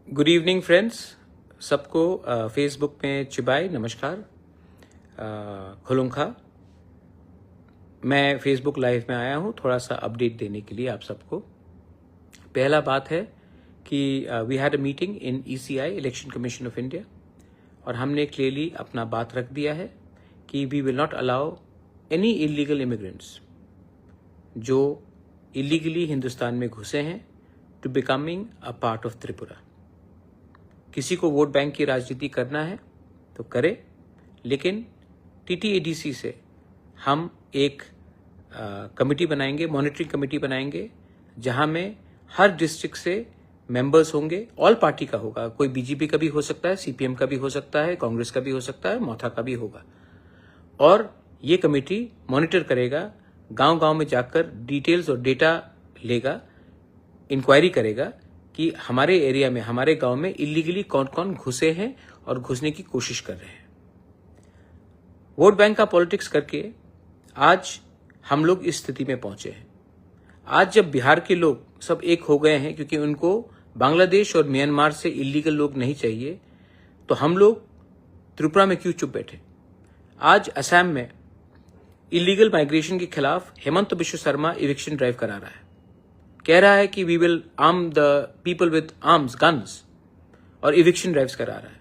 Good evening friends, सबको Facebook में चिबाई नमस्कार। खुलुंखा। मैं फेसबुक लाइव में आया हूँ थोड़ा सा अपडेट देने के लिए आप सबको। पहला बात है कि we had a meeting in ECI election commission of India और हमने क्लियरली अपना बात रख दिया है कि we will not allow any illegal immigrants जो इलीगली हिंदुस्तान में घुसे हैं to becoming a part of Tripura. किसी को वोट बैंक की राजनीति करना है तो करे, लेकिन TTADC से हम एक कमेटी बनाएंगे, मॉनिटरिंग कमेटी बनाएंगे, जहां में हर डिस्ट्रिक्ट से मेंबर्स होंगे। ऑल पार्टी का होगा, कोई BJP का भी हो सकता है, CPM का भी हो सकता है, कांग्रेस का भी हो सकता है, मौथा का भी होगा। और ये कमेटी मॉनिटर करेगा, गांव-गांव में जाकर डिटेल्स और डेटा लेगा, इंक्वायरी करेगा कि हमारे एरिया में, हमारे गांव में इलीगली कौन कौन घुसे हैं और घुसने की कोशिश कर रहे हैं। वोट बैंक का पॉलिटिक्स करके आज हम लोग इस स्थिति में पहुंचे हैं। आज जब बिहार के लोग सब एक हो गए हैं क्योंकि उनको बांग्लादेश और म्यांमार से इलीगल लोग नहीं चाहिए, तो हम लोग त्रिपुरा में क्यों चुप बैठे। आज असम में इलीगल माइग्रेशन के खिलाफ हेमंत बिश्व शर्मा इविक्शन ड्राइव करा रहा है, कह रहा है कि we will arm the people with arms, guns, और इविक्शन ड्राइव्स करा रहा है।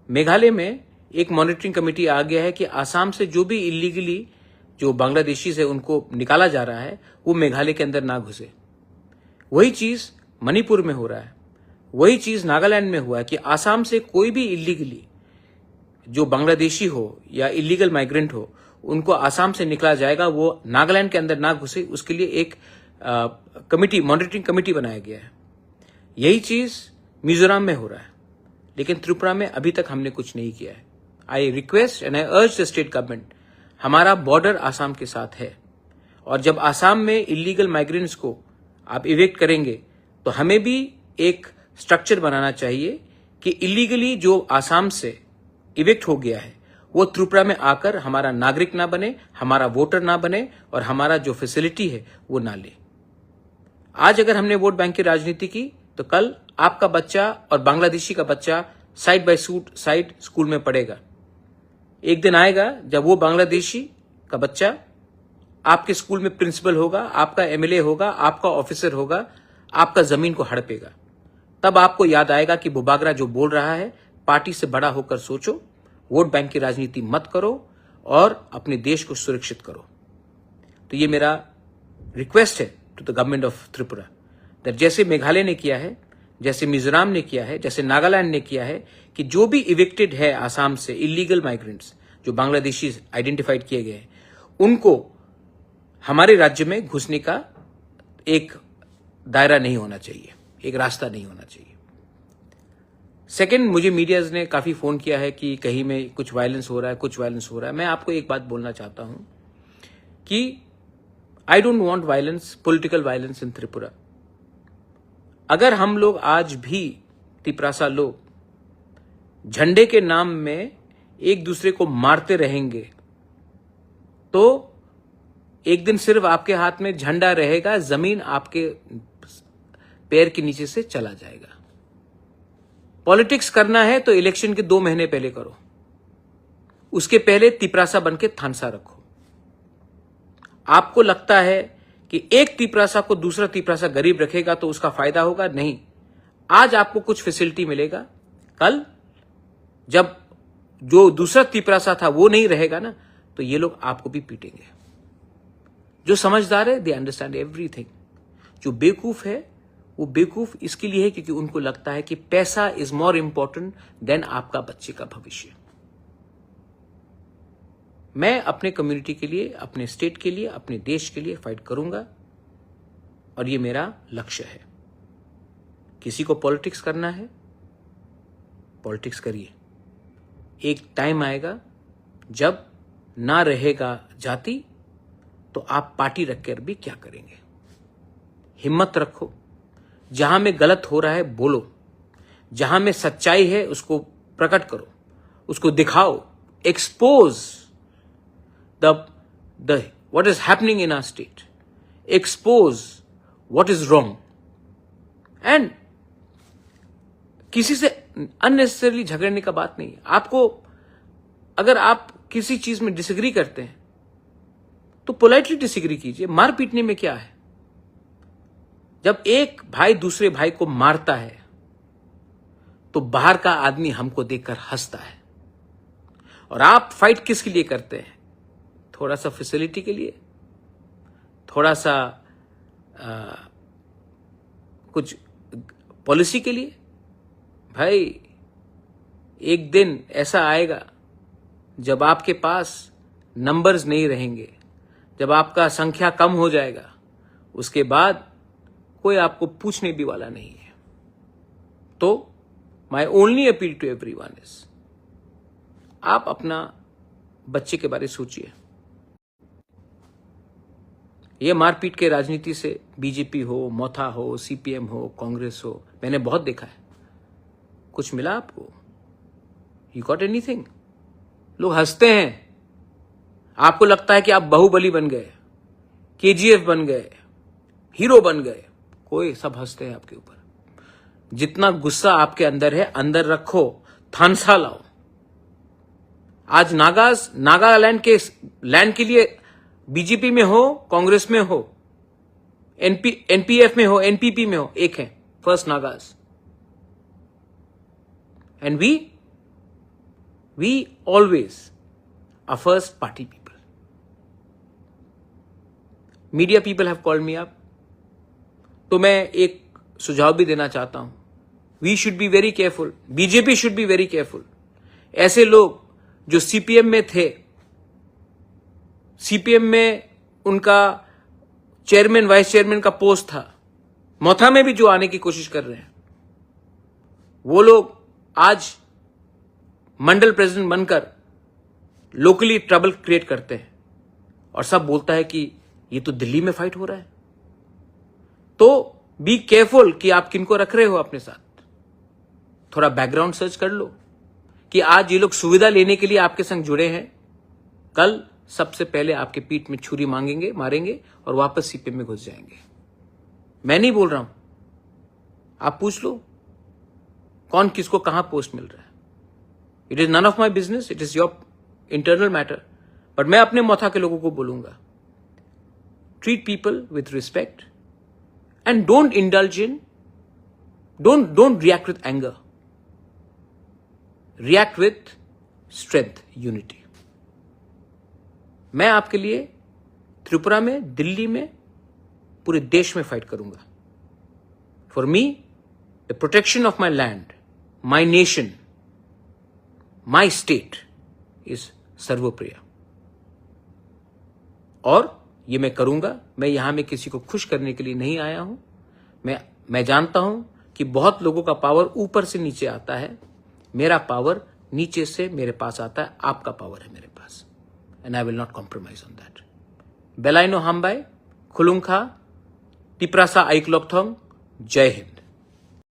मेघालय में एक मॉनिटरिंग कमेटी आ गया है कि आसाम से जो भी इलीगली जो बांग्लादेशी से उनको निकाला जा रहा है वो मेघालय के अंदर ना घुसे। वही चीज मणिपुर में हो रहा है, वही चीज नागालैंड में हुआ है कि आसाम से कोई भी इलीगली जो बांग्लादेशी हो या इलीगल माइग्रेंट हो उनको आसाम से निकला जाएगा, वो नागालैंड के अंदर ना घुसे, उसके लिए एक कमिटी, मॉनिटरिंग कमिटी बनाया गया है। यही चीज मिजोरम में हो रहा है, लेकिन त्रिपुरा में अभी तक हमने कुछ नहीं किया है। आई रिक्वेस्ट एंड आई अर्ज द स्टेट गवर्नमेंट, हमारा बॉर्डर आसाम के साथ है और जब आसाम में इलीगल माइग्रेंट्स को आप इवेक्ट करेंगे तो हमें भी एक स्ट्रक्चर बनाना चाहिए कि इलीगली जो आसाम से इवेक्ट हो गया है वो त्रिपुरा में आकर हमारा नागरिक ना बने, हमारा वोटर ना बने और हमारा जो फैसिलिटी है वो ना ले। आज अगर हमने वोट बैंक की राजनीति की तो कल आपका बच्चा और बांग्लादेशी का बच्चा साइड बाय साइड स्कूल में पढ़ेगा। एक दिन आएगा जब वो बांग्लादेशी का बच्चा आपके स्कूल में प्रिंसिपल होगा, आपका MLA होगा, आपका ऑफिसर होगा, आपका जमीन को हड़पेगा। तब आपको याद आएगा कि बुबागरा जो बोल रहा है, पार्टी से बड़ा होकर सोचो, वोट बैंक की राजनीति मत करो और अपने देश को सुरक्षित करो। तो ये मेरा रिक्वेस्ट है to the government of Tripura, that जैसे मेघालय ने किया है, जैसे मिजोरम ने किया है, जैसे नागालैंड ने किया है, कि जो भी इविक्टेड है आसाम से इलीगल माइग्रेंट्स जो बांग्लादेशी आइडेंटिफाइड किए गए हैं, उनको हमारे राज्य में घुसने का एक दायरा नहीं होना चाहिए, एक रास्ता नहीं होना चाहिए। सेकंड, मुझे मीडियाज ने काफी फोन किया है कि कहीं में कुछ वायलेंस हो रहा है, कुछ वायलेंस हो रहा है। मैं आपको एक बात बोलना चाहता हूं कि I don't want violence, political violence in Tripura. अगर हम लोग आज भी तिपरासा लोग झंडे के नाम में एक दूसरे को मारते रहेंगे तो एक दिन सिर्फ आपके हाथ में झंडा रहेगा, जमीन आपके पैर के नीचे से चला जाएगा। पॉलिटिक्स करना है तो इलेक्शन के 2 महीने पहले करो, उसके पहले तिपरासा बन के थानसा रखो। आपको लगता है कि एक तिपरासा को दूसरा तिपरासा गरीब रखेगा तो उसका फायदा होगा? नहीं। आज आपको कुछ फैसिलिटी मिलेगा, कल जब जो दूसरा तिपरासा था वो नहीं रहेगा ना, तो ये लोग आपको भी पीटेंगे। जो समझदार है, दे अंडरस्टैंड एवरीथिंग। जो बेवकूफ है, वो बेवकूफ इसके लिए है क्योंकि उनको लगता है कि पैसा इज मोर इंपॉर्टेंट देन आपका बच्चे का भविष्य। मैं अपने कम्युनिटी के लिए, अपने स्टेट के लिए, अपने देश के लिए फाइट करूंगा और ये मेरा लक्ष्य है। किसी को पॉलिटिक्स करना है, पॉलिटिक्स करिए। एक टाइम आएगा जब ना रहेगा जाति तो आप पार्टी रखकर भी क्या करेंगे। हिम्मत रखो, जहां में गलत हो रहा है बोलो, जहां में सच्चाई है उसको प्रकट करो, उसको दिखाओ, expose the what is happening in our state, expose what is wrong, and किसी से अननेसेसरली झगड़ने का बात नहीं है। आपको अगर आप किसी चीज में डिसएग्री करते हैं तो पोलाइटली डिसएग्री कीजिए। मार पीटने में क्या है? जब एक भाई दूसरे भाई को मारता है तो बाहर का आदमी हमको देखकर हंसता है। और आप फाइट किसके लिए करते हैं? थोड़ा सा फैसिलिटी के लिए, थोड़ा सा कुछ पॉलिसी के लिए। भाई एक दिन ऐसा आएगा जब आपके पास नंबर्स नहीं रहेंगे, जब आपका संख्या कम हो जाएगा, उसके बाद कोई आपको पूछने भी वाला नहीं है। तो my only appeal to everyone is, आप अपना बच्चे के बारे में सोचिए। ये मारपीट के राजनीति से बीजेपी हो, मोथा हो, सीपीएम हो, कांग्रेस हो, मैंने बहुत देखा है। कुछ मिला आपको? You got anything? लोग हंसते हैं। आपको लगता है कि आप बाहुबली बन गए, केजीएफ बन गए, हीरो बन गए। कोई सब हंसते हैं आपके ऊपर। जितना गुस्सा आपके अंदर है, अंदर रखो, थानसा लाओ। आज नागालैंड के लैंड के लिए बीजेपी में हो, कांग्रेस में हो, एनपीएफ में हो, एनपीपी में हो, एक है first Nagas. And we always are first party people. Media people have called me up, तो मैं एक सुझाव भी देना चाहता हूं। We should be very careful, BJP should be very careful. ऐसे लोग जो सीपीएम में थे, सीपीएम में उनका चेयरमैन वाइस चेयरमैन का पोस्ट था, मोथा में भी जो आने की कोशिश कर रहे हैं, वो लोग आज मंडल प्रेसिडेंट बनकर लोकली ट्रबल क्रिएट करते हैं और सब बोलता है कि ये तो दिल्ली में फाइट हो रहा है। तो बी केयरफुल कि आप किनको रख रहे हो अपने साथ। थोड़ा बैकग्राउंड सर्च कर लो कि आज ये लोग सुविधा लेने के लिए आपके संग जुड़े हैं, कल सबसे पहले आपके पीठ में छुरी मारेंगे और वापस सीपीएम में घुस जाएंगे। मैं नहीं बोल रहा हूं, आप पूछ लो कौन किसको कहां पोस्ट मिल रहा है। It is none of my business, it is your internal matter. But मैं अपने मोथा के लोगों को बोलूंगा, treat people with respect and don't indulge in, don't react with anger, react with strength, unity. मैं आपके लिए त्रिपुरा में, दिल्ली में, पूरे देश में फाइट करूंगा। For me the protection of my land, my nation, my state is सर्वोप्रिय। और ये मैं करूंगा। मैं यहां में किसी को खुश करने के लिए नहीं आया हूं। मैं जानता हूं कि बहुत लोगों का पावर ऊपर से नीचे आता है, मेरा पावर नीचे से मेरे पास आता है। आपका पावर है मेरे पास, and I will not compromise on that. Belaino Hambai, Khulungkha, Tiprasa Aiklokthong, Jai Hind.